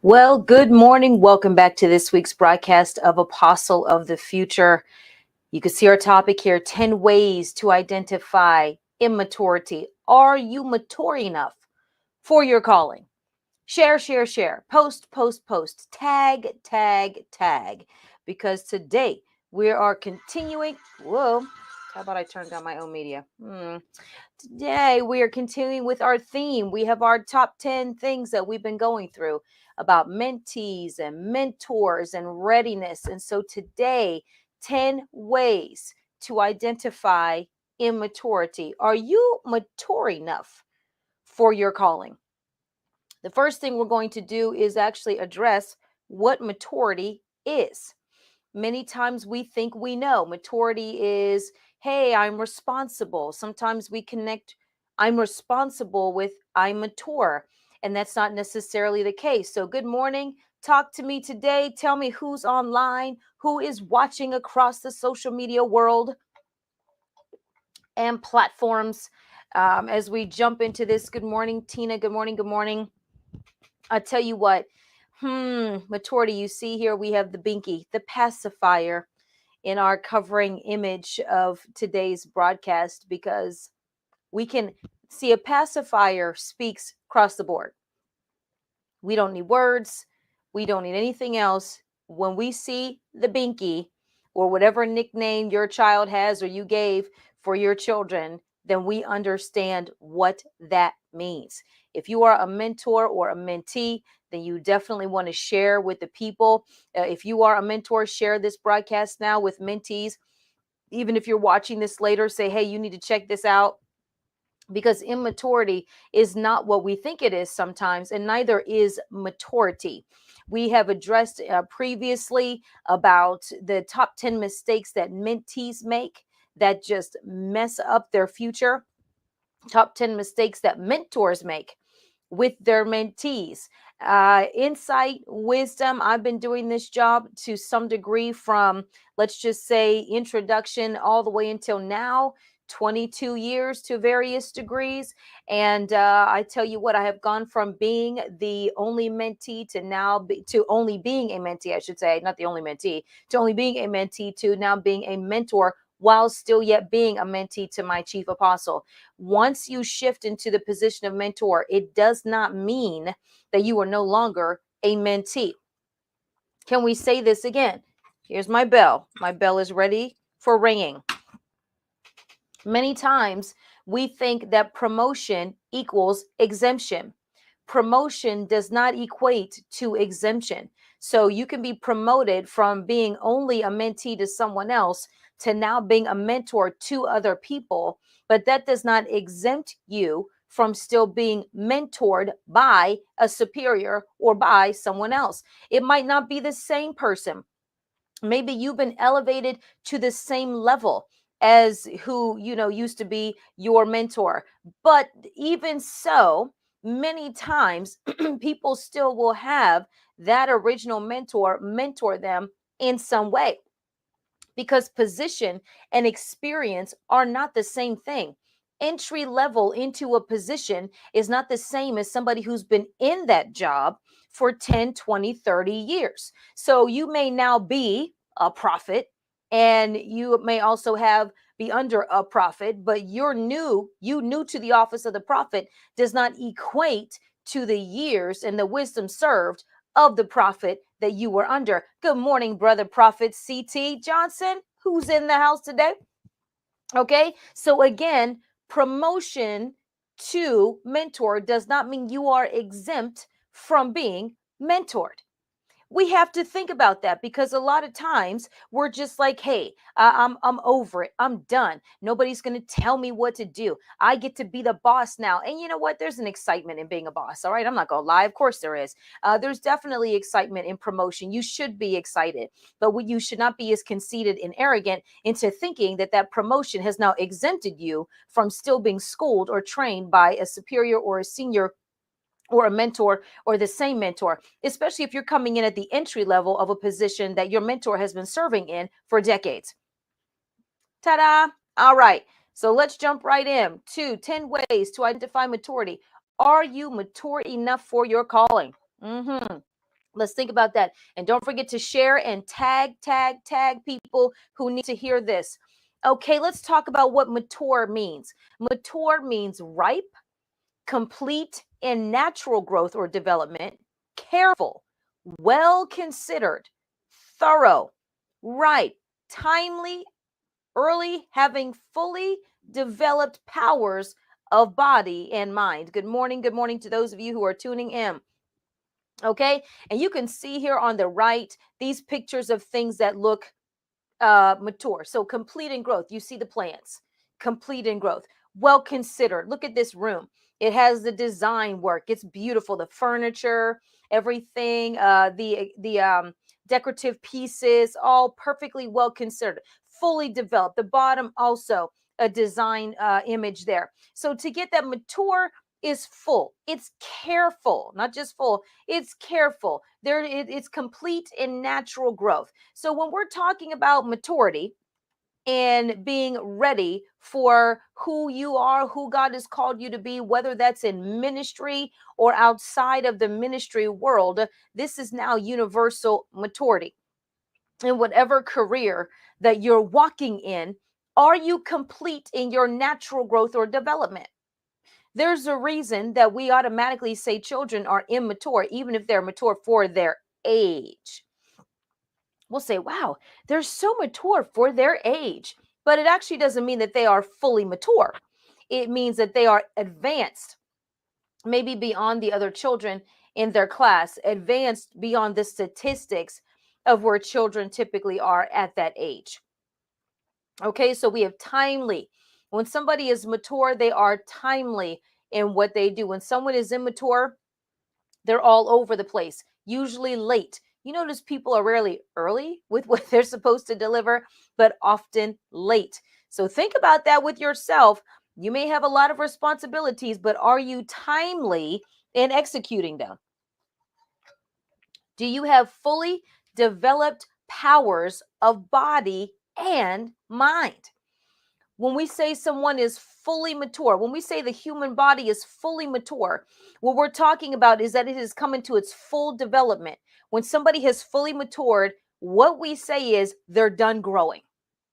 Well, good morning. Welcome back to this week's broadcast of Apostle of the Future. You can see our topic here, 10 ways to identify immaturity. Are you mature enough for your calling? Share, share, share. Post, post, post. Tag, tag, tag. Because today we are continuing. Whoa. How about I turn down my own media? Today, we are continuing with our theme. We have our top 10 things that we've been going through about mentees and mentors and readiness. And so today, 10 ways to identify immaturity. Are you mature enough for your calling? The first thing we're going to do is actually address what maturity is. Many times we think we know. Maturity is, hey, I'm responsible. Sometimes we connect I'm responsible with I'm mature, and that's not necessarily the case. So, good morning. Talk to me today. Tell me who's online, who is watching across the social media world and platforms. As we jump into this, good morning, Tina. Good morning. Good morning. I tell you what, maturity. You see here we have the binky, the pacifier in our covering image of today's broadcast, because we can see a pacifier speaks across the board. We don't need words. We don't need anything else. When we see the binky or whatever nickname your child has or you gave for your children, then we understand what that means. If you are a mentor or a mentee, then you definitely want to share with the people. If you are a mentor, share this broadcast now with mentees. Even if you're watching this later, say, hey, you need to check this out, because immaturity is not what we think it is sometimes, and neither is maturity. We have addressed previously about the top 10 mistakes that mentees make that just mess up their future, top 10 mistakes that mentors make with their mentees. Insight, wisdom. I've been doing this job to some degree from, let's just say, introduction all the way until now. 22 years to various degrees. And I tell you what, I have gone from being the only mentee to to only being a mentee, I should say, not the only mentee, to only being a mentee to now being a mentor, while still yet being a mentee to my chief apostle. Once you shift into the position of mentor, it does not mean that you are no longer a mentee. Can we say this again? Here's my bell. My bell is ready for ringing. Many times we think that promotion equals exemption. Promotion does not equate to exemption. So you can be promoted from being only a mentee to someone else to now being a mentor to other people, but that does not exempt you from still being mentored by a superior or by someone else. It might not be the same person. Maybe you've been elevated to the same level as who used to be your mentor, but even so, many times people still will have that original mentor them in some way, because position and experience are not the same thing. Entry level into a position is not the same as somebody who's been in that job for 10, 20, 30 years. So you may now be a prophet, and you may also be under a prophet, but you new to the office of the prophet does not equate to the years and the wisdom served of the prophet that you were under. Good morning, brother prophet CT Johnson, who's in the house today. Okay, so again, promotion to mentor does not mean you are exempt from being mentored. We have to think about that, because a lot of times we're just like, hey, I'm over it, I'm done, nobody's going to tell me what to do, I get to be the boss now. And you know what, there's an excitement in being a boss. All right, I'm not gonna lie, of course there is. There's definitely excitement in promotion. You should be excited, but you should not be as conceited and arrogant into thinking that that promotion has now exempted you from still being schooled or trained by a superior or a senior or a mentor or the same mentor, especially if you're coming in at the entry level of a position that your mentor has been serving in for decades. Ta-da! All right, so let's jump right in to 10 ways to identify maturity. Are you mature enough for your calling? Let's think about that. And don't forget to share and tag people who need to hear this. Okay, let's talk about what mature means. Mature means ripe, complete in natural growth or development, careful, well considered, thorough, ripe, timely, early, having fully developed powers of body and mind. Good morning to those of you who are tuning in. Okay, and you can see here on the right these pictures of things that look mature. So complete in growth. You see the plants, complete in growth, well considered. Look at this room. It has the design work. It's beautiful. The furniture, everything, the decorative pieces, all perfectly well considered, fully developed. The bottom also a design image there. So to get that mature is full. It's careful, not just full. It's careful. It's complete in natural growth. So when we're talking about maturity and being ready for who you are, who God has called you to be, whether that's in ministry or outside of the ministry world, this is now universal maturity. In whatever career that you're walking in, are you complete in your natural growth or development? There's a reason that we automatically say children are immature, even if they're mature for their age. We'll say, wow, they're so mature for their age. But it actually doesn't mean that they are fully mature. It means that they are advanced, maybe beyond the other children in their class, advanced beyond the statistics of where children typically are at that age. Okay, so we have timely. When somebody is mature, they are timely in what they do. When someone is immature, they're all over the place, usually late. You notice people are rarely early with what they're supposed to deliver, but often late. So think about that with yourself. You may have a lot of responsibilities, but are you timely in executing them? Do you have fully developed powers of body and mind? When we say someone is fully mature, when we say the human body is fully mature, what we're talking about is that it has come into its full development. When somebody has fully matured, what we say is they're done growing.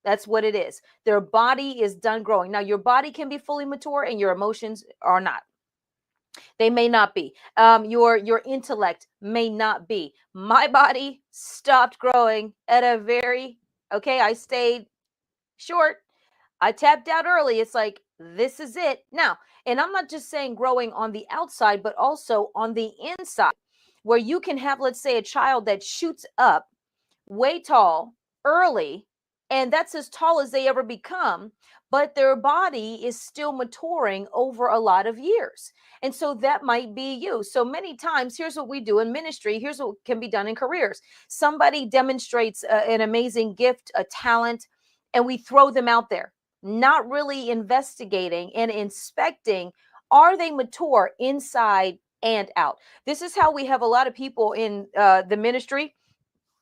That's what it is. Their body is done growing. Now, your body can be fully mature and your emotions are not. They may not be. Your intellect may not be. My body stopped growing at a very, okay, I stayed short. I tapped out early. It's like, this is it. Now, and I'm not just saying growing on the outside, but also on the inside, where you can have, let's say, a child that shoots up way tall early, and that's as tall as they ever become, but their body is still maturing over a lot of years. And so that might be you. So many times, here's what we do in ministry. Here's what can be done in careers. Somebody demonstrates an amazing gift, a talent, and we throw them out there, not really investigating and inspecting, are they mature inside and out? This is how we have a lot of people in the ministry,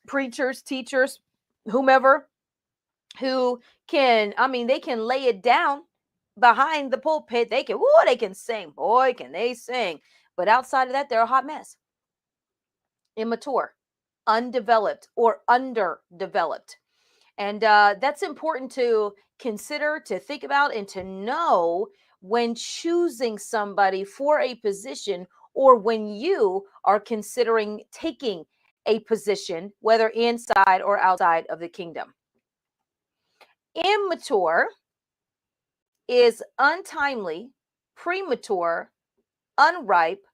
preachers, teachers, whomever, who can, I mean, they can lay it down behind the pulpit. They can, whoa, they can sing. Boy, can they sing. But outside of that, they're a hot mess. Immature, undeveloped, or underdeveloped. And that's important to consider, to think about, and to know when choosing somebody for a position, or when you are considering taking a position, whether inside or outside of the kingdom. Immature is untimely, premature, unripe,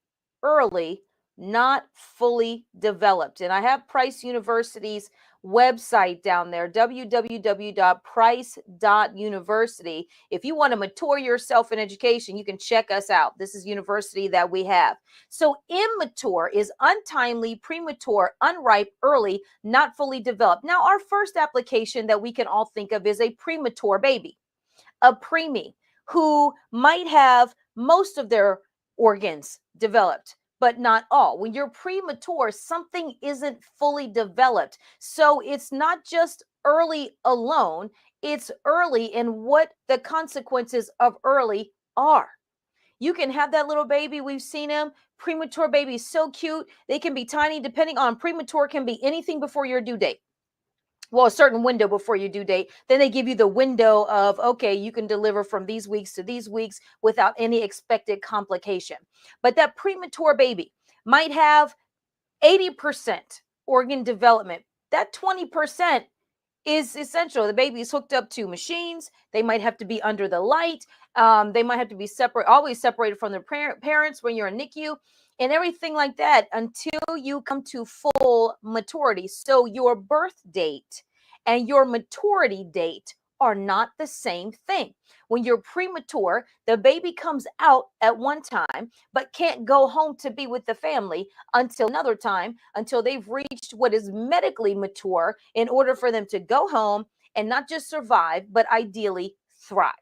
early, not fully developed. And I have Price University's website down there, www.price.university. If you want to mature yourself in education, you can check us out. This is university that we have. So immature is untimely, premature, unripe, early, not fully developed. Now, our first application that we can all think of is a premature baby, a preemie, who might have most of their organs developed, but not all. When you're premature, something isn't fully developed. So it's not just early alone, it's early in what the consequences of early are. You can have that little baby, we've seen him Premature babies, so cute. They can be tiny, depending on premature, can be anything before your due date. Well, a certain window before your due date. Then they give you the window of, okay, you can deliver from these weeks to these weeks without any expected complication. But that premature baby might have 80% organ development. That 20% is essential. The baby is hooked up to machines. They might have to be under the light. They might have to be separate, always separated from their parents when you're in NICU and everything like that until you come to full maturity. So your birth date and your maturity date are not the same thing. When you're premature, the baby comes out at one time, but can't go home to be with the family until another time, until they've reached what is medically mature in order for them to go home and not just survive, but ideally thrive.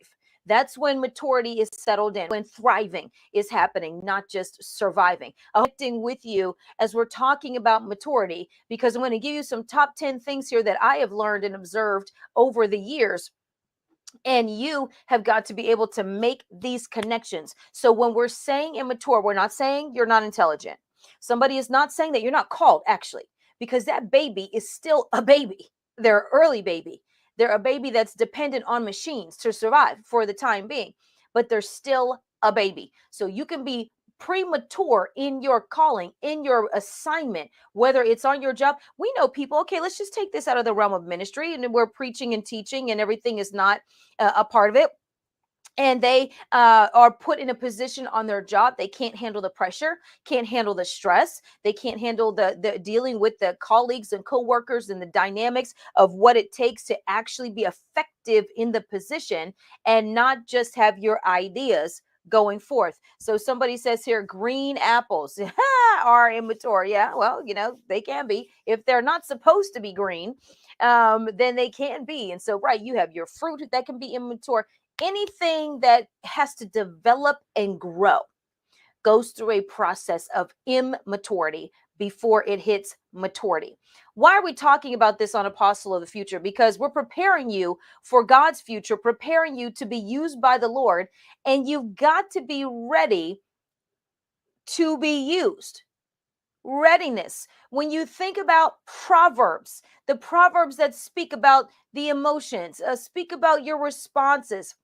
That's when maturity is settled in, when thriving is happening, not just surviving. I'm connecting with you as we're talking about maturity, because I'm going to give you some top 10 things here that I have learned and observed over the years. And you have got to be able to make these connections. So when we're saying immature, we're not saying you're not intelligent. Somebody is not saying that you're not called, actually, because that baby is still a baby. They're an early baby. They're a baby that's dependent on machines to survive for the time being, but they're still a baby. So you can be premature in your calling, in your assignment, whether it's on your job. We know people, okay, let's just take this out of the realm of ministry, and we're preaching and teaching and everything is not a part of it. And they are put in a position on their job. They can't handle the pressure, can't handle the stress. They can't handle the dealing with the colleagues and coworkers and the dynamics of what it takes to actually be effective in the position and not just have your ideas going forth. So somebody says here, green apples are immature. Yeah, well, they can be. If they're not supposed to be green, then they can be. And so, right, you have your fruit that can be immature. Anything that has to develop and grow goes through a process of immaturity before it hits maturity. Why are we talking about this on Apostle of the Future? Because we're preparing you for God's future, preparing you to be used by the Lord, and you've got to be ready to be used. Readiness. When you think about Proverbs, the Proverbs that speak about the emotions, speak about your responses,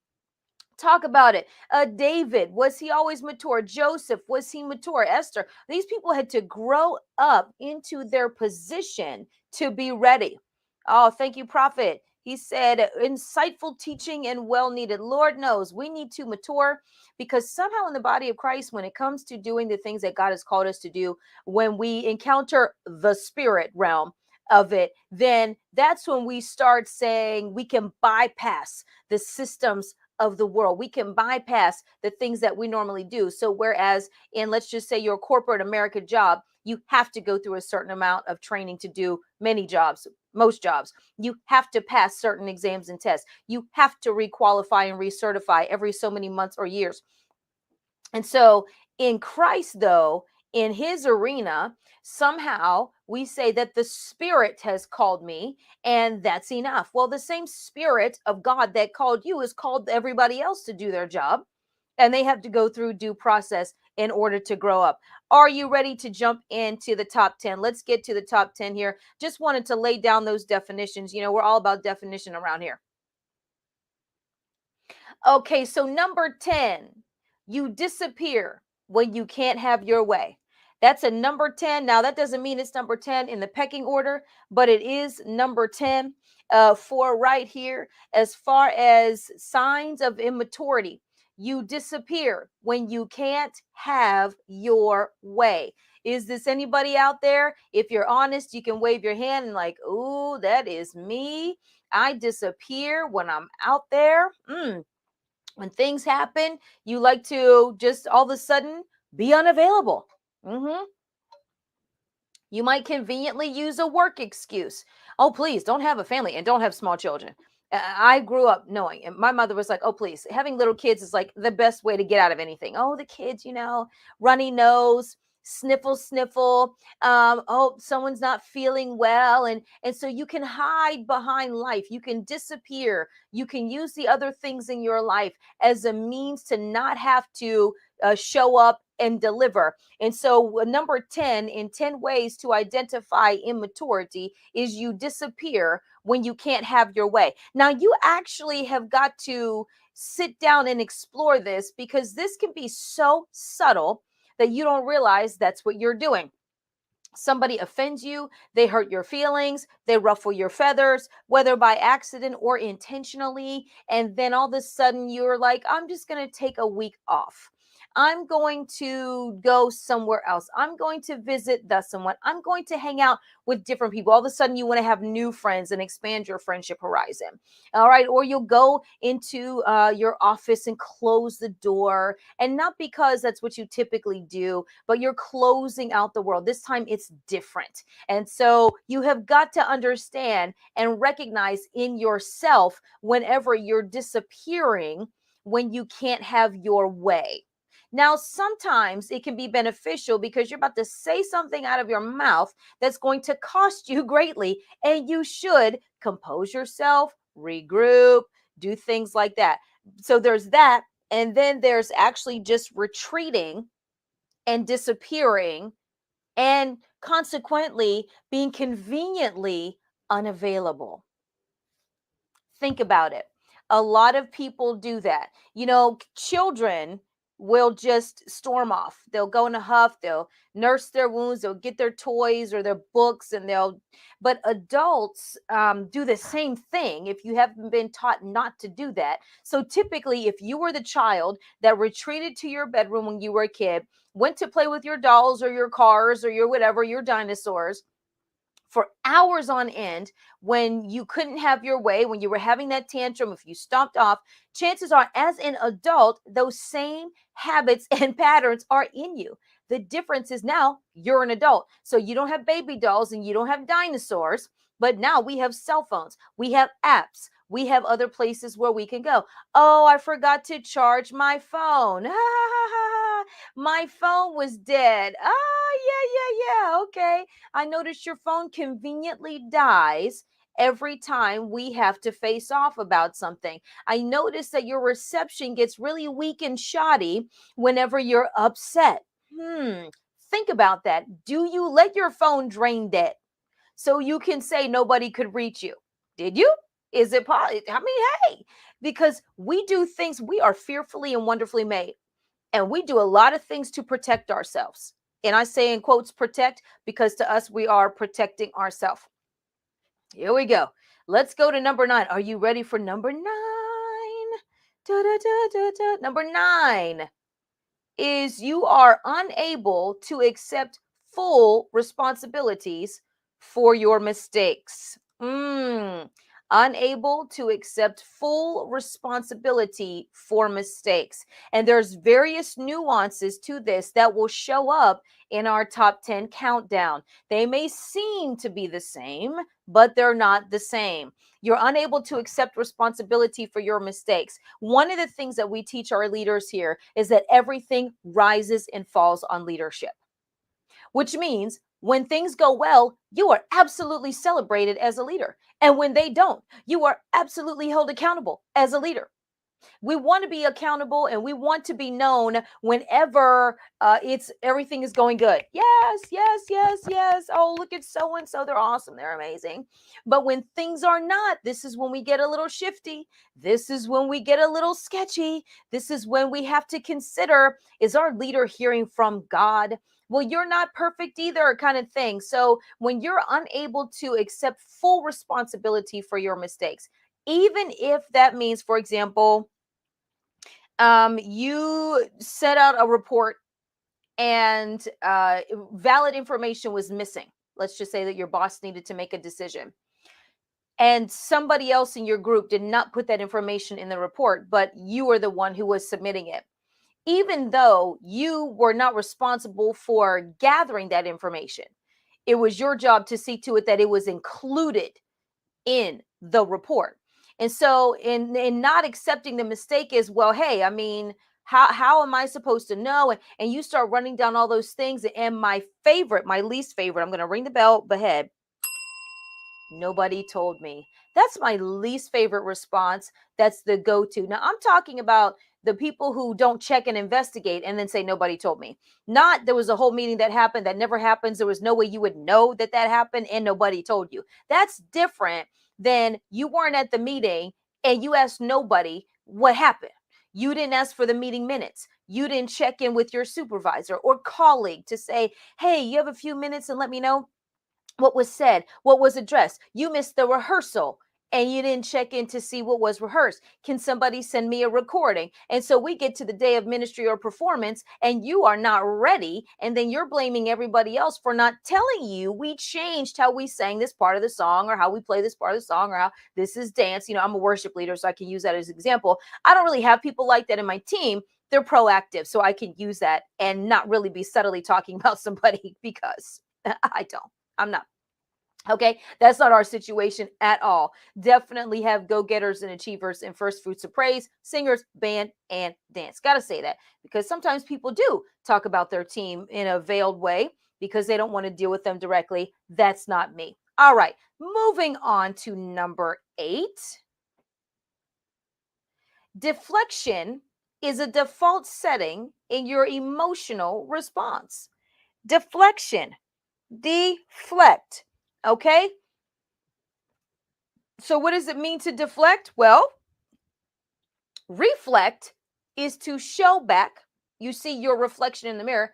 talk about it. David, was he always mature? Joseph, was he mature? Esther, these people had to grow up into their position to be ready. Oh, thank you, Prophet. He said, insightful teaching and well needed. Lord knows we need to mature, because somehow in the body of Christ, when it comes to doing the things that God has called us to do, when we encounter the spirit realm of it, then that's when we start saying we can bypass the systems of the world. We can bypass the things that we normally do. So whereas in, let's just say, your corporate America job, you have to go through a certain amount of training to do many jobs, most jobs. You have to pass certain exams and tests. You have to requalify and recertify every so many months or years. And so in Christ, though, in his arena, somehow we say that the Spirit has called me, and that's enough. Well, the same Spirit of God that called you has called everybody else to do their job, and they have to go through due process in order to grow up. Are you ready to jump into the top 10? Let's get to the top 10 here. Just wanted to lay down those definitions. We're all about definition around here. Okay, so number 10, you disappear when you can't have your way. That's a number 10. Now, that doesn't mean it's number 10 in the pecking order, but it is number 10 for right here. As far as signs of immaturity, you disappear when you can't have your way. Is this anybody out there? If you're honest, you can wave your hand and like, ooh, that is me. I disappear when I'm out there. When things happen, you like to just all of a sudden be unavailable. You might conveniently use a work excuse. Oh, please don't have a family and don't have small children. I grew up knowing, and my mother was like, oh, please, having little kids is like the best way to get out of anything. Oh, the kids, runny nose, sniffle, sniffle. Oh, someone's not feeling well. And so you can hide behind life. You can disappear. You can use the other things in your life as a means to not have to show up and deliver. And so number 10 in 10 ways to identify immaturity is you disappear when you can't have your way. Now you actually have got to sit down and explore this, because this can be so subtle that you don't realize that's what you're doing. Somebody offends you, they hurt your feelings, they ruffle your feathers, whether by accident or intentionally. And then all of a sudden you're like, I'm just going to take a week off. I'm going to go somewhere else. I'm going to visit the someone. I'm going to hang out with different people. All of a sudden you want to have new friends and expand your friendship horizon. All right. Or you'll go into your office and close the door. And not because that's what you typically do, but you're closing out the world. This time it's different. And so you have got to understand and recognize in yourself whenever you're disappearing, when you can't have your way. Now, sometimes it can be beneficial because you're about to say something out of your mouth that's going to cost you greatly, and you should compose yourself, regroup, do things like that. So there's that. And then there's actually just retreating and disappearing, and consequently being conveniently unavailable. Think about it. A lot of people do that. Children will just storm off. They'll go in a huff, they'll nurse their wounds, they'll get their toys or their books, but adults do the same thing if you haven't been taught not to do that. So typically, if you were the child that retreated to your bedroom when you were a kid, went to play with your dolls or your cars or your whatever, your dinosaurs, for hours on end, when you couldn't have your way, when you were having that tantrum, if you stomped off, chances are, as an adult, those same habits and patterns are in you. The difference is now you're an adult. So you don't have baby dolls and you don't have dinosaurs, but now we have cell phones, we have apps, we have other places where we can go. Oh, I forgot to charge my phone. My phone was dead. Yeah. Okay. I notice your phone conveniently dies every time we have to face off about something. I notice that your reception gets really weak and shoddy whenever you're upset. Think about that. Do you let your phone drain dead so you can say nobody could reach you? Did you? Is it possible? I mean, hey, because we do things, we are fearfully and wonderfully made. And we do a lot of things to protect ourselves. And I say in quotes, protect, because to us, we are protecting ourselves. Here we go. Let's go to number 9. Are you ready for number 9? Da, da, da, da, da. Number 9 is you are unable to accept full responsibilities for your mistakes. Unable to accept full responsibility for mistakes. And there's various nuances to this that will show up in our top 10 countdown. They may seem to be the same, but they're not the same. You're unable to accept responsibility for your mistakes. One of the things that we teach our leaders here is that everything rises and falls on leadership, which means when things go well, you are absolutely celebrated as a leader. And when they don't, you are absolutely held accountable as a leader. We want to be accountable, and we want to be known whenever it's everything is going good. Yes. Oh, look at so and so, they're awesome, they're amazing. But when things are not, this is when we get a little shifty. This is when we get a little sketchy. This is when we have to consider, is our leader hearing from God? Well, you're not perfect either, kind of thing. So when you're unable to accept full responsibility for your mistakes, even if that means, for example, you set out a report and valid information was missing. Let's just say that your boss needed to make a decision, and somebody else in your group did not put that information in the report, but you were the one who was submitting it. Even though you were not responsible for gathering that information, it was your job to see to it that it was included in the report. And so in not accepting the mistake is, well, hey, I mean, how am I supposed to know? And you start running down all those things. And my favorite, my least favorite, I'm going to ring the bell ahead. Nobody told me. That's my least favorite response. That's the go-to. Now I'm talking about The people who don't check and investigate and then say nobody told me. Not there was a whole meeting that happened that never happens. There was no way you would know that that happened and nobody told you. That's different than you weren't at the meeting and you asked nobody what happened. You didn't ask for the meeting minutes. You didn't check in with your supervisor or colleague to say, hey, you have a few minutes and let me know what was said, what was addressed. You missed the rehearsal and you didn't check in to see what was rehearsed. Can somebody send me a recording? And so we get to the day of ministry or performance and you are not ready. And then you're blaming everybody else for not telling you we changed how we sang this part of the song or how we play this part of the song or how this is dance. You know, I'm a worship leader, so I can use that as an example. I don't really have people like that in my team. They're proactive, so I can use that and not really be subtly talking about somebody because I don't. I'm not. Okay, that's not our situation at all. Definitely have go-getters and achievers and first fruits of praise, singers, band, and dance. Got to say that because sometimes people do talk about their team in a veiled way because they don't want to deal with them directly. That's not me. All right, moving on to number 8. Deflection is a default setting in your emotional response. Deflection. Deflect. Okay. So what does it mean to deflect? Well, reflect is to show back. You see your reflection in the mirror.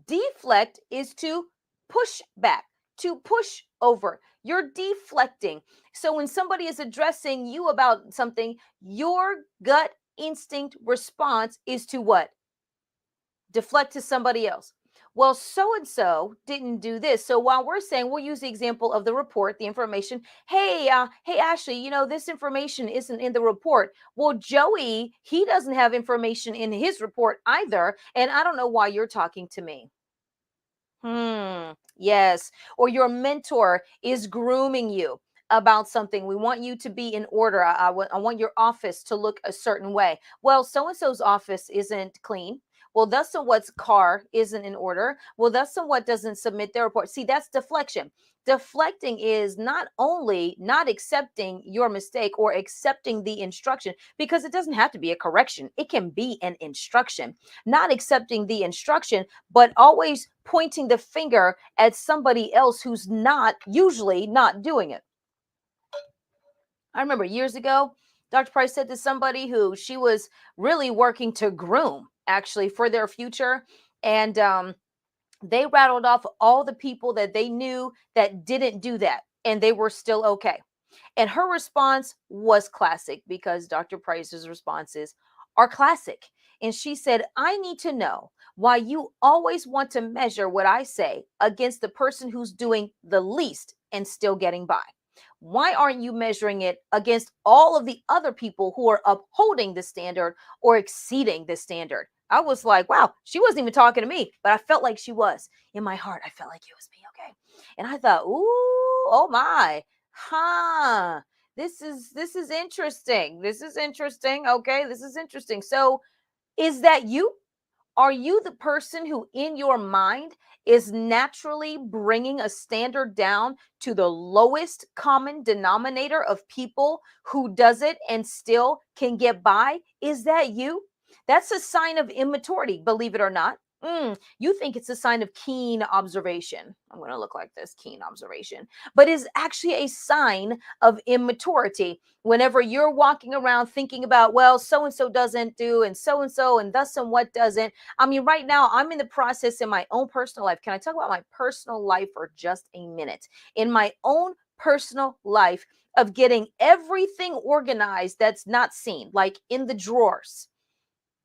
Deflect is to push back, to push over. You're deflecting. So when somebody is addressing you about something, your gut instinct response is to what? Deflect to somebody else. Well, so and so didn't do this. So while we're saying, we'll use the example of the report, the information. Hey, Ashley, you know this information isn't in the report. Well, Joey, he doesn't have information in his report either, and I don't know why you're talking to me. Yes. Or your mentor is grooming you about something. We want you to be in order. I want your office to look a certain way. Well, so and so's office isn't clean. Well, thus and what's car isn't in order. Well, thus and what doesn't submit their report. See, that's deflection. Deflecting is not only not accepting your mistake or accepting the instruction, because it doesn't have to be a correction, it can be an instruction. Not accepting the instruction, but always pointing the finger at somebody else who's not usually not doing it. I remember years ago, Dr. Price said to somebody who she was really working to groom actually for their future. And they rattled off all the people that they knew that didn't do that. And they were still okay. And her response was classic because Dr. Price's responses are classic. And she said, I need to know why you always want to measure what I say against the person who's doing the least and still getting by. Why aren't you measuring it against all of the other people who are upholding the standard or exceeding the standard? I was like, wow, she wasn't even talking to me, but I felt like she was. In my heart, I felt like it was me. Okay. And I thought, ooh, oh my, huh. This is interesting. This is interesting. Okay, this is interesting. So is that you? Are you the person who in your mind is naturally bringing a standard down to the lowest common denominator of people who does it and still can get by? Is that you? That's a sign of immaturity, believe it or not. You think it's a sign of keen observation. I'm going to look like this, keen observation, but is actually a sign of immaturity. Whenever you're walking around thinking about, well, so and so doesn't do, and so, and thus and what doesn't. I mean, right now I'm in the process in my own personal life. Can I talk about my personal life for just a minute? In my own personal life of getting everything organized that's not seen, like in the drawers.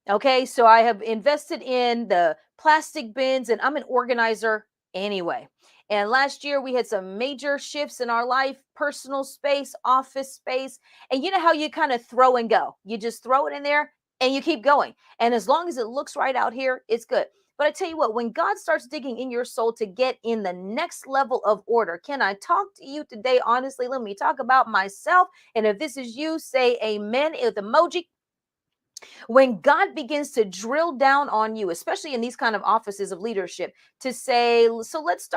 Okay, so I have invested in the plastic bins and I'm an organizer anyway. And last year we had some major shifts in our life, personal space, office space. And you know how you kind of throw and go? You just throw it in there and you keep going. And as long as it looks right out here, it's good. But I tell you what, when God starts digging in your soul to get in the next level of order, can I talk to you today? Honestly, let me talk about myself. And if this is you, say amen with emoji. When God begins to drill down on you, especially in these kind of offices of leadership, to say, so let's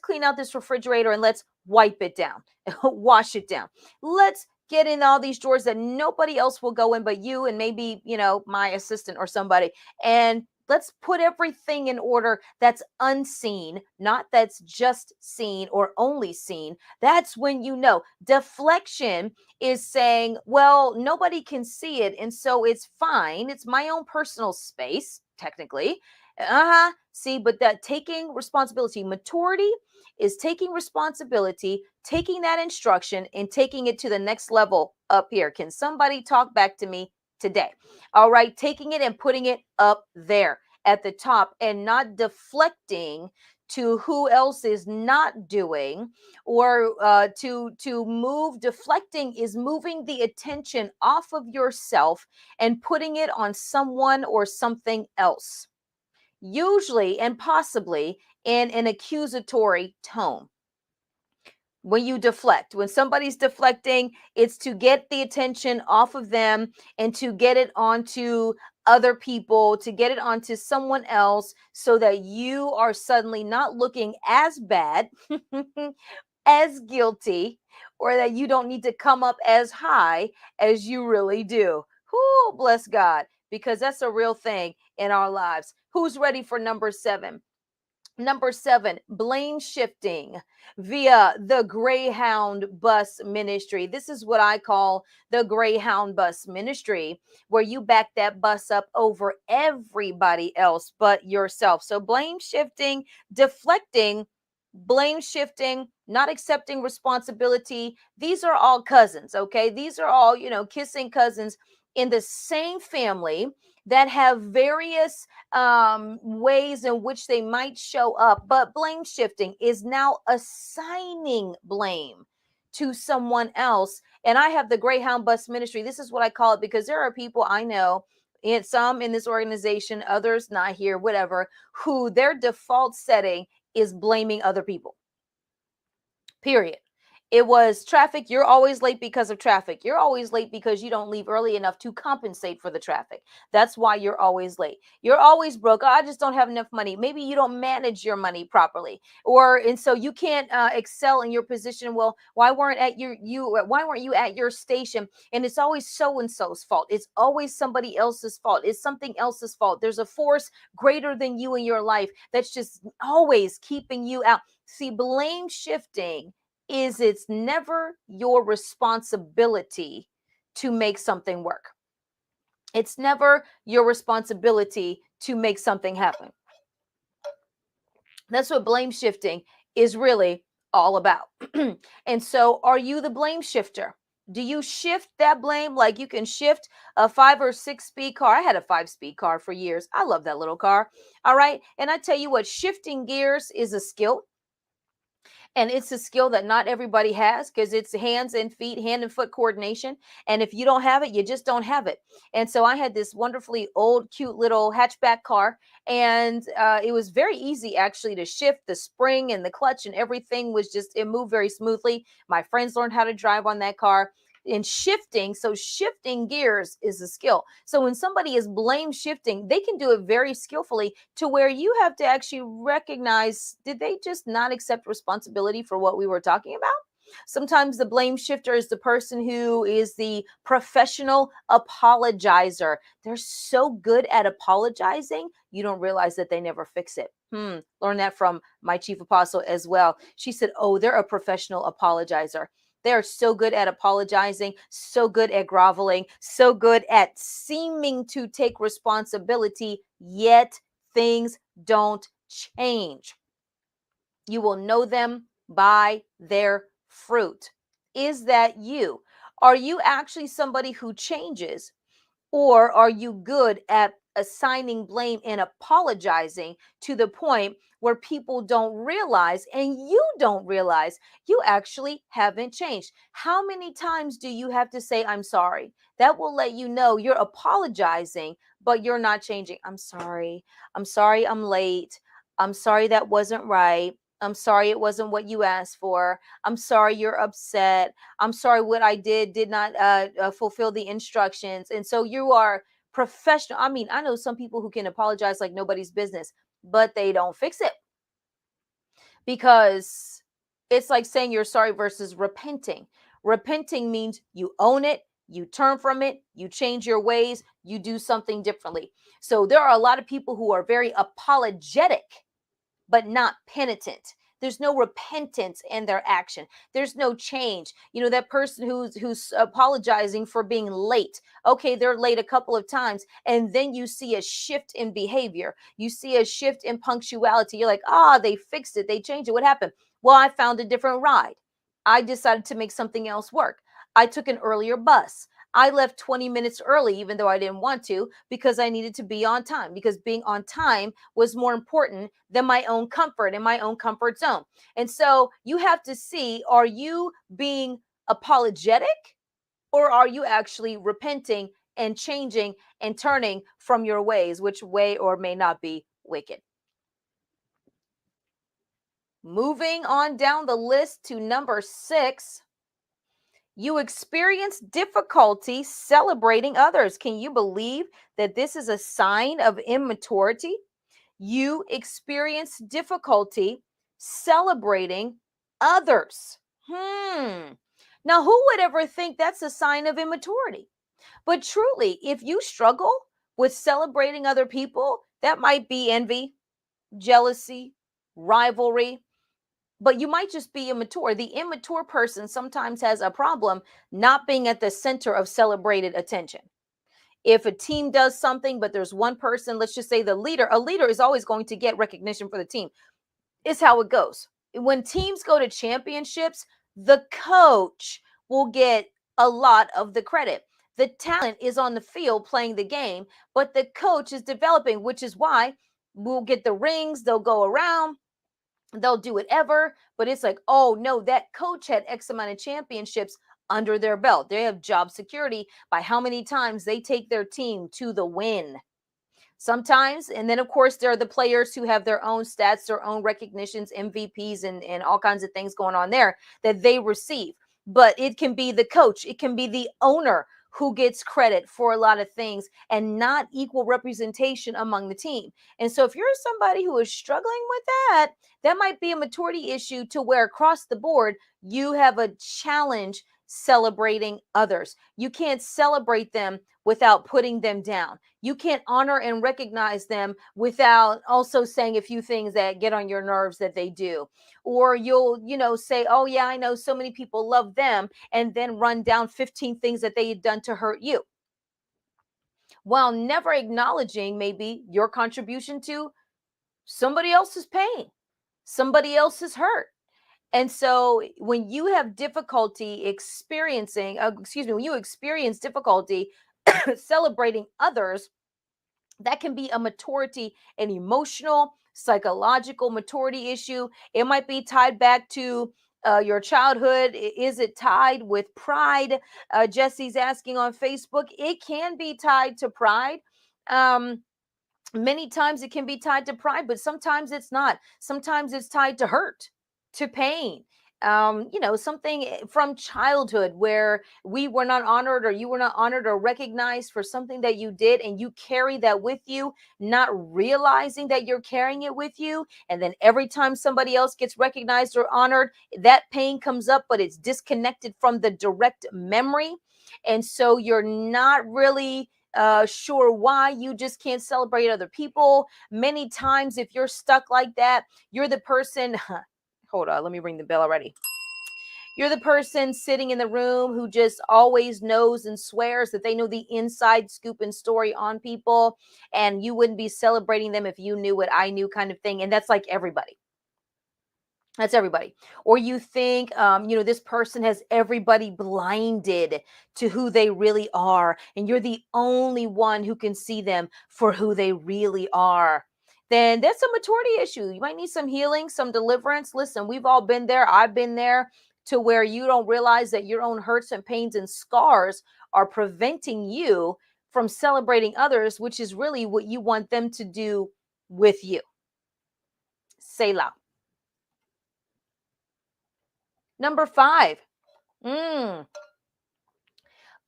clean out this refrigerator and let's wipe it down, wash it down. Let's get in all these drawers that nobody else will go in but you and maybe, my assistant or somebody. And let's put everything in order that's unseen, not that's just seen or only seen. That's when you know. Deflection is saying, well, nobody can see it. And so it's fine. It's my own personal space, technically. See, but that taking responsibility, maturity is taking responsibility, taking that instruction and taking it to the next level up here. Can somebody talk back to me today? All right, taking it and putting it up there at the top and not deflecting to who else is not doing, or to move. Deflecting is moving the attention off of yourself and putting it on someone or something else, usually and possibly in an accusatory tone. When you deflect, when somebody's deflecting, it's to get the attention off of them and to get it onto other people, to get it onto someone else, so that you are suddenly not looking as bad, as guilty, or that you don't need to come up as high as you really do. Whoo, bless God, because that's a real thing in our lives. Who's ready for number 7? Number 7, blame shifting via the Greyhound bus ministry. This is what I call the Greyhound bus ministry, where you back that bus up over everybody else but yourself. So blame shifting, deflecting, blame shifting, not accepting responsibility. These are all cousins, okay? These are all, kissing cousins in the same family that have various ways in which they might show up. But blame shifting is now assigning blame to someone else. And I have the Greyhound bus ministry. This is what I call it, because there are people I know, and some in this organization, others not here, whatever, who their default setting is blaming other people. Period. It was traffic. You're always late because of traffic. You're always late because you don't leave early enough to compensate for the traffic. That's why you're always late. You're always broke. Oh, I just don't have enough money. Maybe you don't manage your money properly, and so you can't excel in your position. Well, why weren't you at your station? And it's always so and so's fault. It's always somebody else's fault. It's something else's fault. There's a force greater than you in your life that's just always keeping you out. See, blame shifting is it's never your responsibility to make something work. It's never your responsibility to make something happen. That's what blame shifting is really all about. And so, are you the blame shifter? Do you shift that blame like you can shift a 5 or 6 speed car? I had a 5-speed car for years. I love that little car. All right. And I tell you what, shifting gears is a skill. And it's a skill that not everybody has, because it's hands and feet, hand and foot coordination. And if you don't have it, you just don't have it. And so I had this wonderfully old, cute little hatchback car. And it was very easy, actually, to shift. The spring and the clutch and everything it moved very smoothly. My friends learned how to drive on that car. In shifting, so shifting gears is a skill. So when somebody is blame shifting, they can do it very skillfully, to where you have to actually recognize, did they just not accept responsibility for what we were talking about? Sometimes the blame shifter is the person who is the professional apologizer. They're so good at apologizing, you don't realize that they never fix it. Learn that from my chief apostle as well. She said, oh, they're a professional apologizer. They are so good at apologizing, so good at groveling, so good at seeming to take responsibility, yet things don't change. You will know them by their fruit. Is that you? Are you actually somebody who changes? Or are you good at assigning blame and apologizing to the point where people don't realize, and you don't realize, you actually haven't changed? How many times do you have to say, I'm sorry? That will let you know you're apologizing, but you're not changing. I'm sorry. I'm sorry I'm late. I'm sorry that wasn't right. I'm sorry it wasn't what you asked for. I'm sorry you're upset. I'm sorry what I did not fulfill the instructions. And so you are professional. I mean, I know some people who can apologize like nobody's business, but they don't fix it, because it's like saying you're sorry versus repenting. Repenting means you own it, you turn from it, you change your ways, you do something differently. So there are a lot of people who are very apologetic but not penitent. There's no repentance in their action. There's no change. That person who's apologizing for being late. Okay, they're late a couple of times, and then you see a shift in behavior. You see a shift in punctuality. You're like, they fixed it. They changed it. What happened? Well, I found a different ride. I decided to make something else work. I took an earlier bus. I left 20 minutes early, even though I didn't want to, because I needed to be on time, because being on time was more important than my own comfort and my own comfort zone. And so you have to see, are you being apologetic, or are you actually repenting and changing and turning from your ways, which way or may not be wicked? Moving on down the list to number 6. You experience difficulty celebrating others. Can you believe that this is a sign of immaturity? You experience difficulty celebrating others. Now, who would ever think that's a sign of immaturity? But truly, if you struggle with celebrating other people, that might be envy, jealousy, rivalry, but you might just be immature. The immature person sometimes has a problem not being at the center of celebrated attention. If a team does something, but there's one person, let's just say the leader, a leader is always going to get recognition for the team. It's how it goes. When teams go to championships, the coach will get a lot of the credit. The talent is on the field playing the game, but the coach is developing, which is why we'll get the rings, they'll go around, they'll do it ever, but it's like, oh no, that coach had X amount of championships under their belt. They have job security by how many times they take their team to the win. Sometimes, and then of course, there are the players who have their own stats, their own recognitions, MVPs, and all kinds of things going on there that they receive. But it can be the coach, it can be the owner who gets credit for a lot of things, and not equal representation among the team. And so if you're somebody who is struggling with that, that might be a maturity issue, to where across the board you have a challenge celebrating others. You can't celebrate them without putting them down. You can't honor and recognize them without also saying a few things that get on your nerves that they do. Or you'll, say, oh yeah, I know so many people love them, and then run down 15 things that they had done to hurt you, while never acknowledging maybe your contribution to somebody else's pain, somebody else's hurt. And so when you have difficulty experiencing, when you experience difficulty celebrating others, that can be a maturity, an emotional, psychological maturity issue. It might be tied back to your childhood. Is it tied with pride? Jesse's asking on Facebook. It can be tied to pride. Many times it can be tied to pride, but sometimes it's not. Sometimes it's tied to hurt, to pain. Something from childhood where we were not honored, or you were not honored or recognized for something that you did, and you carry that with you, not realizing that you're carrying it with you. And then every time somebody else gets recognized or honored, that pain comes up, but it's disconnected from the direct memory. And so you're not really sure why. You just can't celebrate other people. Many times, if you're stuck like that, you're the person. Hold on, let me ring the bell already. You're the person sitting in the room who just always knows and swears that they know the inside scoop and story on people, and you wouldn't be celebrating them if you knew what I knew, kind of thing. And that's like everybody. That's everybody. Or you think, this person has everybody blinded to who they really are, and you're the only one who can see them for who they really are. Then that's a maturity issue. You might need some healing, some deliverance. Listen, we've all been there. I've been there, to where you don't realize that your own hurts and pains and scars are preventing you from celebrating others, which is really what you want them to do with you. Selah. Number 5.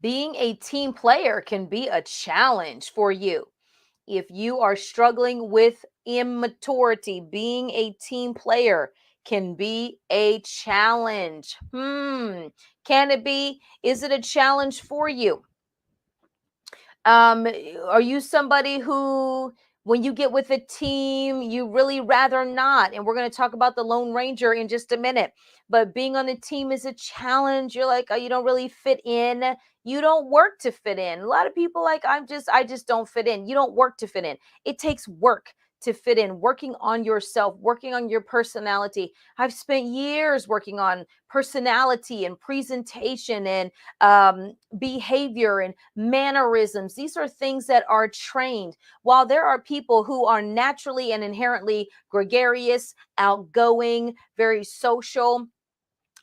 Being a team player can be a challenge for you. If you are struggling with immaturity, being a team player can be a challenge. Can it be? Is it a challenge for you? Are you somebody who, when you get with a team, you really rather not? And we're going to talk about the Lone Ranger in just a minute. But being on a team is a challenge. You're like, oh, you don't really fit in. You don't work to fit in. A lot of people like, I just don't fit in. You don't work to fit in. It takes work to fit in, working on yourself, working on your personality. I've spent years working on personality and presentation and behavior and mannerisms. These are things that are trained. While there are people who are naturally and inherently gregarious, outgoing, very social,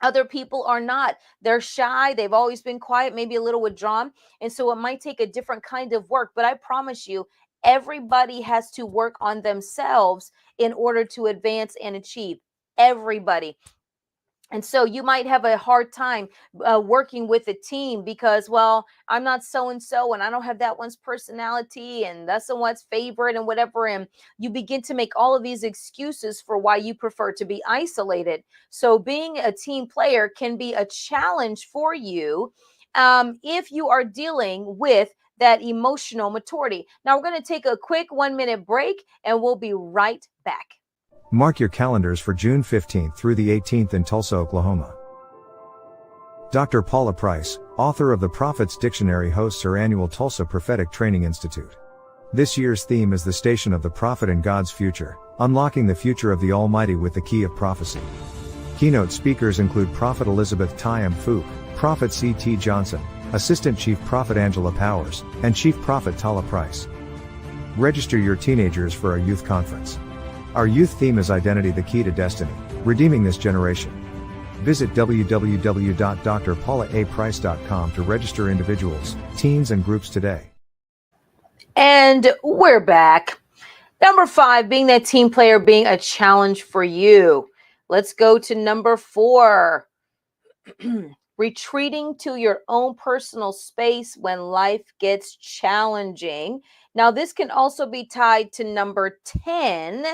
other people are not. They're shy. They've always been quiet, maybe a little withdrawn. And so it might take a different kind of work. But I promise you, everybody has to work on themselves in order to advance and achieve. Everybody. And so you might have a hard time working with a team because, well, I'm not so and so, and I don't have that one's personality, and that's the one's favorite, and whatever. And you begin to make all of these excuses for why you prefer to be isolated. So being a team player can be a challenge for you if you are dealing with that emotional maturity. Now, we're going to take a quick 1-minute break, and we'll be right back. Mark your calendars for June 15th through the 18th in Tulsa, Oklahoma. Dr. Paula Price, author of the Prophet's Dictionary, hosts her annual Tulsa Prophetic Training Institute. This year's theme is the station of the prophet in God's future, unlocking the future of the Almighty with the key of prophecy. Keynote speakers include Prophet Elizabeth Ty-M Fook, Prophet C.T. Johnson, Assistant Chief Prophet Angela Powers, and Chief Prophet Tala Price. Register your teenagers for our youth conference. Our youth theme is Identity, the Key to Destiny, Redeeming This Generation. Visit www.drpaulaaprice.com to register individuals, teens, and groups today. And we're back. Number 5, being that team player, being a challenge for you. Let's go to number 4. Retreating to your own personal space when life gets challenging. Now, this can also be tied to number 10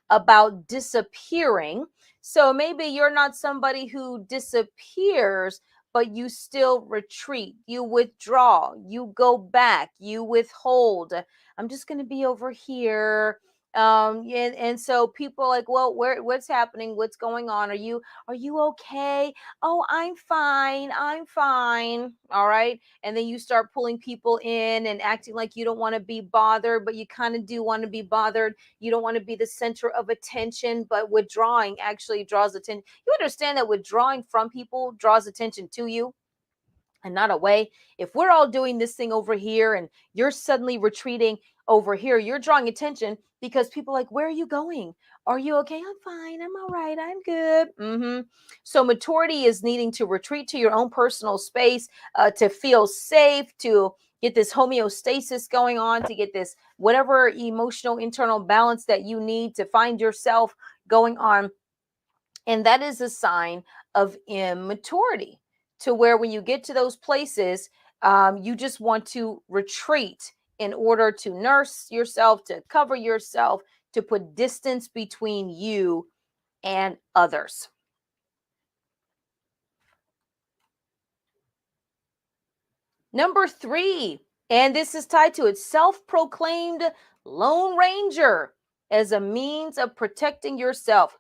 about disappearing. So maybe you're not somebody who disappears, but you still retreat, you withdraw, you go back, you withhold. I'm just going to be over here. And so people are like, well, what's happening? What's going on? Are you okay? Oh, I'm fine. All right. And then you start pulling people in and acting like you don't want to be bothered, but you kind of do want to be bothered. You don't want to be the center of attention, but withdrawing actually draws attention. You understand that withdrawing from people draws attention to you and not away. If we're all doing this thing over here and you're suddenly retreating over here, you're drawing attention because people are like, where are you going? Are you okay? I'm fine. I'm all right. I'm good. So maturity is needing to retreat to your own personal space, to feel safe, to get this homeostasis going on, to get this whatever emotional internal balance that you need to find yourself going on. And that is a sign of immaturity, to where when you get to those places, you just want to retreat in order to nurse yourself, to cover yourself, to put distance between you and others. Number 3, and this is tied to it, self-proclaimed Lone Ranger as a means of protecting yourself.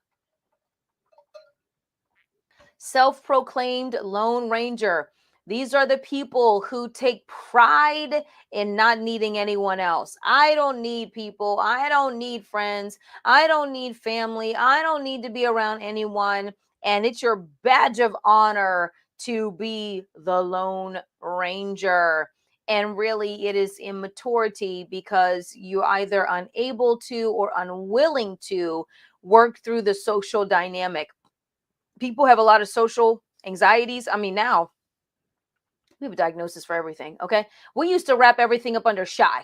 Self-proclaimed Lone Ranger. These are the people who take pride in not needing anyone else. I don't need people. I don't need friends. I don't need family. I don't need to be around anyone. And it's your badge of honor to be the Lone Ranger. And really, it is immaturity because you're either unable to or unwilling to work through the social dynamic. People have a lot of social anxieties. I mean, now we have a diagnosis for everything. Okay. We used to wrap everything up under shy.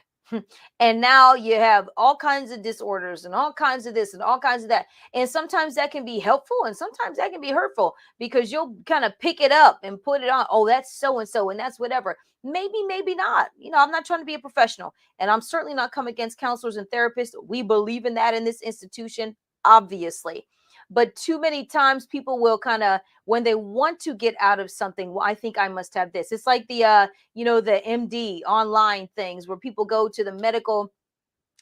And now you have all kinds of disorders and all kinds of this and all kinds of that. And sometimes that can be helpful and sometimes that can be hurtful because you'll kind of pick it up and put it on. Oh, that's so and so and that's whatever. Maybe not. I'm not trying to be a professional, and I'm certainly not come against counselors and therapists. We believe in that in this institution, obviously. But too many times people will kind of, when they want to get out of something, well, I think I must have this. It's like the the MD online things where people go to the medical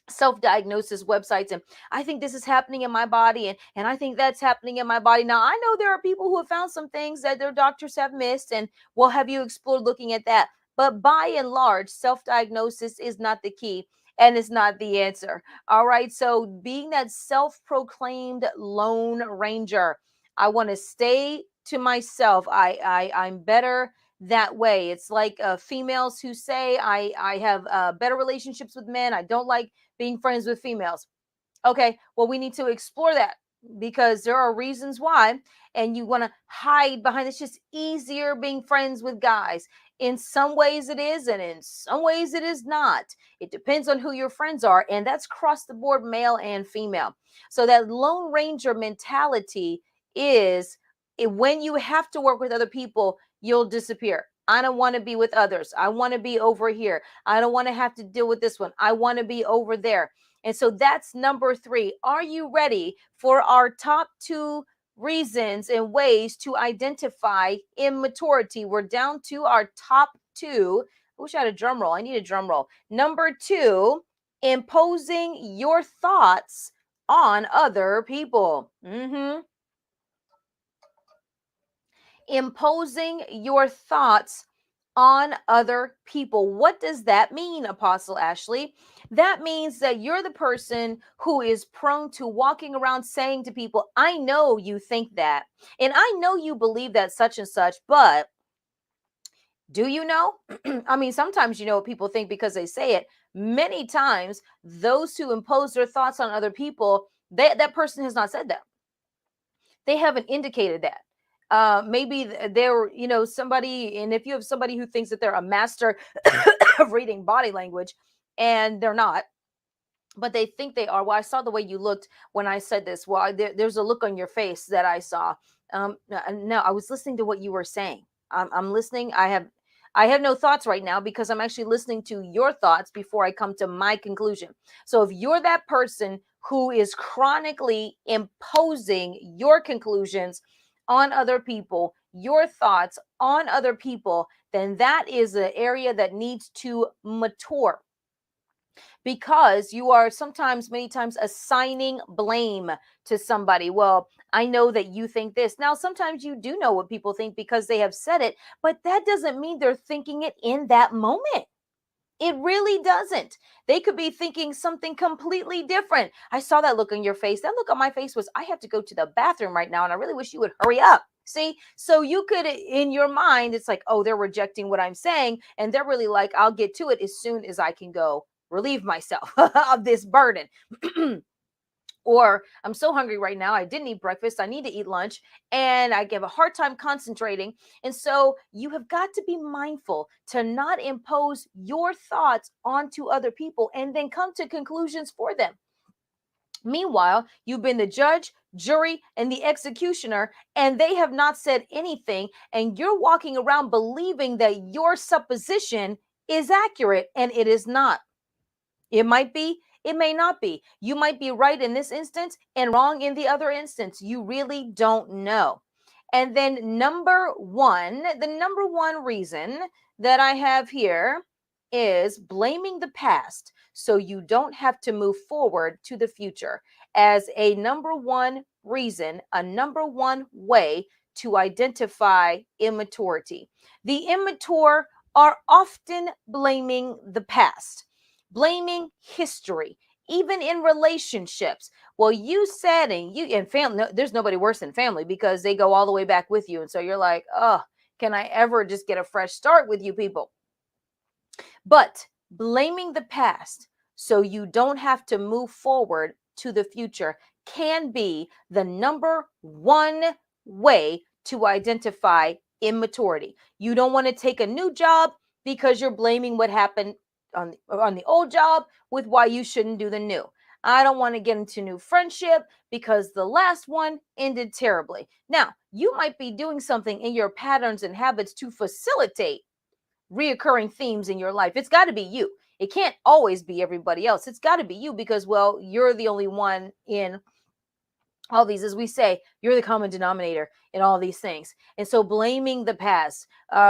self-diagnosis websites, and I think this is happening in my body, and I think that's happening in my body. Now I know there are people who have found some things that their doctors have missed, and well, have you explored looking at that? But by and large, self-diagnosis is not the key, and it's not the answer. All right, so being that self-proclaimed lone ranger, I want to stay to myself. I'm better that way. It's like females who say I have better relationships with men. I don't like being friends with females. Okay, well, we need to explore that because there are reasons why, and you want to hide behind it's just easier being friends with guys. In some ways it is, and in some ways it is not. It depends on who your friends are, and that's across the board, male and female. So that Lone Ranger mentality is when you have to work with other people, you'll disappear. I don't want to be with others. I want to be over here. I don't want to have to deal with this one. I want to be over there. And so that's number 3. Are you ready for our top 2 reasons and ways to identify immaturity? We're down to our top 2. I wish I had a drum roll. I need a drum roll. Number 2, imposing your thoughts on other people. Imposing your thoughts on other people. What does that mean, Apostle Ashley? That means that you're the person who is prone to walking around saying to people, I know you think that, and I know you believe that such and such, but do you know? I mean, sometimes you know what people think because they say it. Many times, those who impose their thoughts on other people, that person has not said that. They haven't indicated that. Maybe they're, somebody, and if you have somebody who thinks that they're a master of reading body language, and they're not, but they think they are. Well, I saw the way you looked when I said this. Well, there's a look on your face that I saw. No, I was listening to what you were saying. I'm listening. I have no thoughts right now because I'm actually listening to your thoughts before I come to my conclusion. So if you're that person who is chronically imposing your conclusions on other people, your thoughts on other people, then that is an area that needs to mature, because you are sometimes, many times, assigning blame to somebody. Well, I know that you think this. Now, sometimes you do know what people think because they have said it, but that doesn't mean they're thinking it in that moment. It really doesn't. They could be thinking something completely different. I saw that look on your face. That look on my face was, I have to go to the bathroom right now, and I really wish you would hurry up. See, so you could, in your mind, it's like, oh, they're rejecting what I'm saying. And they're really like, I'll get to it as soon as I can go relieve myself of this burden. Or I'm so hungry right now. I didn't eat breakfast. I need to eat lunch, and I have a hard time concentrating. And so you have got to be mindful to not impose your thoughts onto other people and then come to conclusions for them. Meanwhile, you've been the judge, jury, and the executioner, and they have not said anything. And you're walking around believing that your supposition is accurate, and it is not. It might be, it may not be. You might be right in this instance and wrong in the other instance. You really don't know. And then the number one reason that I have here is blaming the past so you don't have to move forward to the future, as a number one reason, a number one way to identify immaturity. The immature are often blaming the past, blaming history, even in relationships. Well, you said, and family, no, there's nobody worse than family because they go all the way back with you. And so you're like, oh, can I ever just get a fresh start with you people? But blaming the past so you don't have to move forward to the future can be the number one way to identify immaturity. You don't want to take a new job because you're blaming what happened on the old job with why you shouldn't do the new. I don't want to get into new friendship because the last one ended terribly. Now, you might be doing something in your patterns and habits to facilitate reoccurring themes in your life. It's got to be you. It can't always be everybody else. It's got to be you because, well, you're the only one in all these, as we say, you're the common denominator in all these things. And so blaming the past,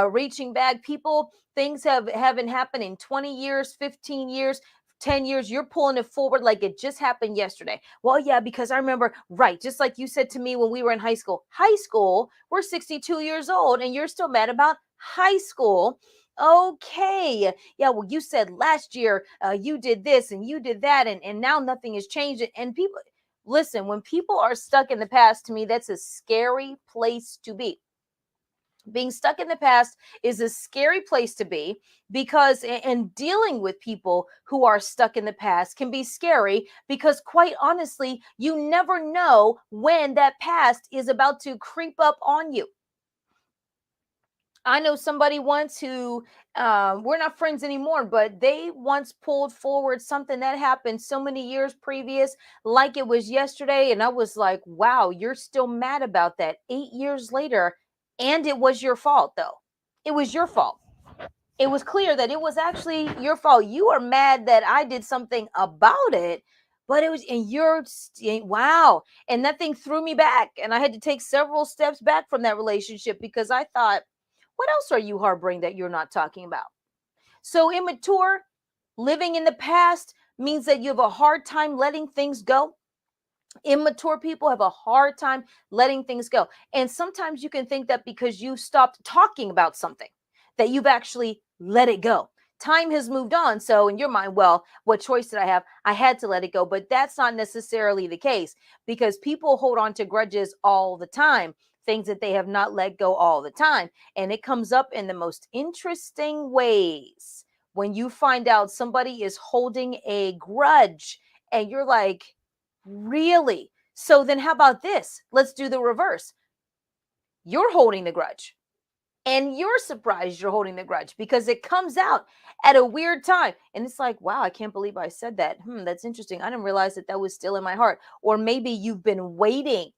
reaching back, people, things haven't happened in 20 years, 15 years, 10 years. You're pulling it forward like it just happened yesterday. Well, yeah, because I remember, right, just like you said to me when we were in high school. High school, we're 62 years old and you're still mad about high school. Okay. Yeah, well, you said last year you did this and you did that, and now nothing has changed. And people, listen, when people are stuck in the past, to me, that's a scary place to be. Being stuck in the past is a scary place to be because, and dealing with people who are stuck in the past can be scary because, quite honestly, you never know when that past is about to creep up on you. I know somebody once who, we're not friends anymore, but they once pulled forward something that happened so many years previous, like it was yesterday. And I was like, wow, you're still mad about that 8 years later. And it was your fault, though. It was your fault. It was clear that it was actually your fault. You are mad that I did something about it, but it was, and wow. And that thing threw me back. And I had to take several steps back from that relationship because I thought, what else are you harboring that you're not talking about? So, immature, living in the past means that you have a hard time letting things go. Immature people have a hard time letting things go. And sometimes you can think that because you stopped talking about something, that you've actually let it go. Time has moved on. So, in your mind, well, what choice did I have? I had to let it go. But that's not necessarily the case because people hold on to grudges all the time, things that they have not let go all the time. And it comes up in the most interesting ways when you find out somebody is holding a grudge and you're like, really? So then how about this? Let's do the reverse. You're holding the grudge and you're surprised you're holding the grudge because it comes out at a weird time. And it's like, wow, I can't believe I said that. That's interesting. I didn't realize that that was still in my heart. Or maybe you've been waiting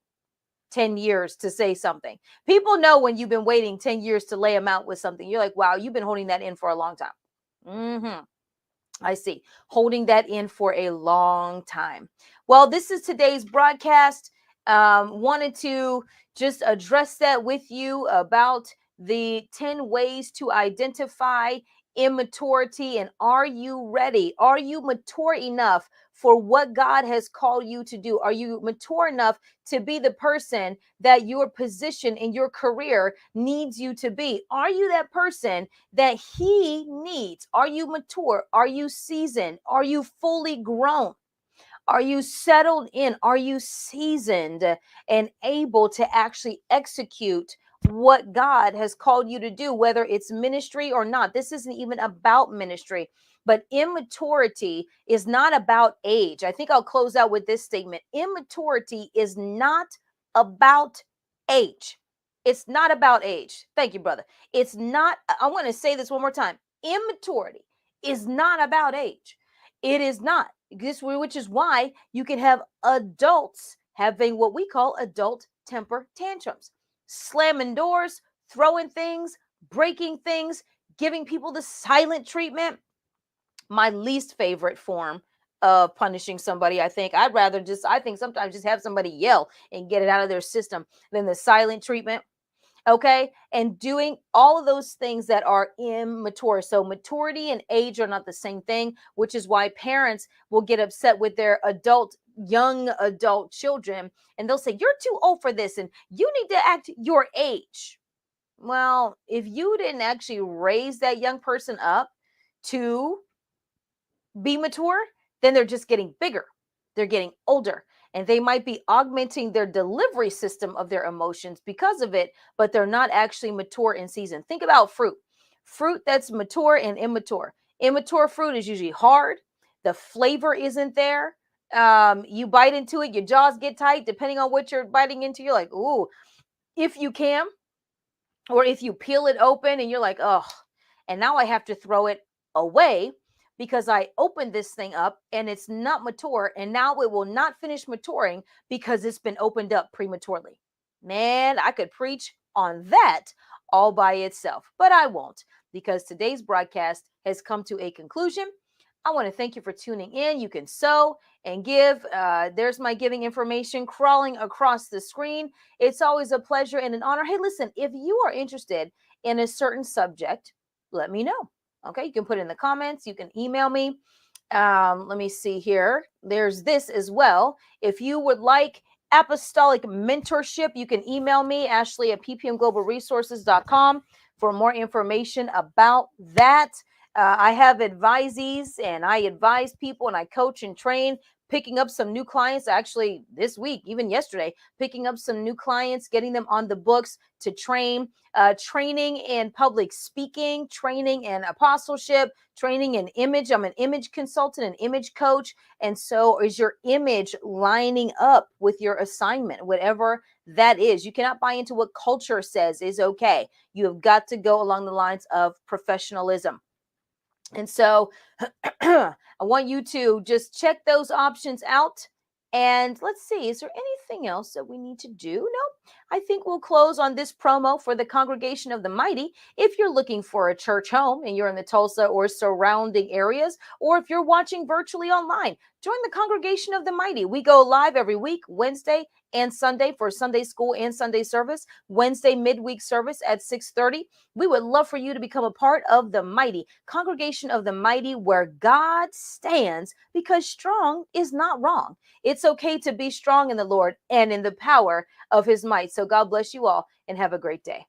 10 years to say something. People know when you've been waiting 10 years to lay them out with something. You're like, wow, you've been holding that in for a long time. I see. Holding that in for a long time. Well, this is today's broadcast. Wanted to just address that with you about the 10 ways to identify immaturity. And are you ready? Are you mature enough for what God has called you to do? Are you mature enough to be the person that your position in your career needs you to be? Are you that person that He needs? Are you mature? Are you seasoned? Are you fully grown? Are you settled in? Are you seasoned and able to actually execute what God has called you to do, whether it's ministry or not? This isn't even about ministry, but immaturity is not about age. I think I'll close out with this statement. Immaturity is not about age. It's not about age. Thank you, brother. It's not, I want to say this one more time. Immaturity is not about age. It is not. This, which is why you can have adults having what we call adult temper tantrums, slamming doors, throwing things, breaking things, giving people the silent treatment. My least favorite form of punishing somebody. I think sometimes just have somebody yell and get it out of their system than the silent treatment. Okay. And doing all of those things that are immature. So maturity and age are not the same thing, which is why parents will get upset with their young adult children, and they'll say, you're too old for this and you need to act your age. Well, if you didn't actually raise that young person up to be mature, then they're just getting bigger. They're getting older and they might be augmenting their delivery system of their emotions because of it, but they're not actually mature in season. Think about fruit. Fruit that's mature and immature. Immature fruit is usually hard. The flavor isn't there. You bite into it, your jaws get tight, depending on what you're biting into. You're like, ooh, if you can, or if you peel it open and you're like, oh, and now I have to throw it away because I opened this thing up and it's not mature. And now it will not finish maturing because it's been opened up prematurely. Man, I could preach on that all by itself, but I won't because today's broadcast has come to a conclusion. I want to thank you for tuning in. You can sow and give. There's my giving information crawling across the screen. It's always a pleasure and an honor. Hey, listen, if you are interested in a certain subject, let me know. Okay, you can put it in the comments. You can email me. Let me see here. There's this as well. If you would like apostolic mentorship, you can email me, Ashley at ppmglobalresources.com, for more information about that. I have advisees and I advise people and I coach and train, picking up some new clients actually this week, even yesterday, picking up some new clients, getting them on the books to train, training in public speaking, training in apostleship, training in image. I'm an image consultant, an image coach. And so is your image lining up with your assignment, whatever that is? You cannot buy into what culture says is okay. You have got to go along the lines of professionalism. And so I want you to just check those options out. And let's see, is there anything else that we need to do? No, I think we'll close on this promo for the Congregation of the Mighty. If you're looking for a church home and you're in the Tulsa or surrounding areas, or if you're watching virtually online, join the Congregation of the Mighty. We go live every week, Wednesday and Sunday, for Sunday school and Sunday service, Wednesday midweek service at 6:30. We would love for you to become a part of the Mighty, Congregation of the Mighty, where God stands, because strong is not wrong. It's okay to be strong in the Lord and in the power of his might. So God bless you all and have a great day.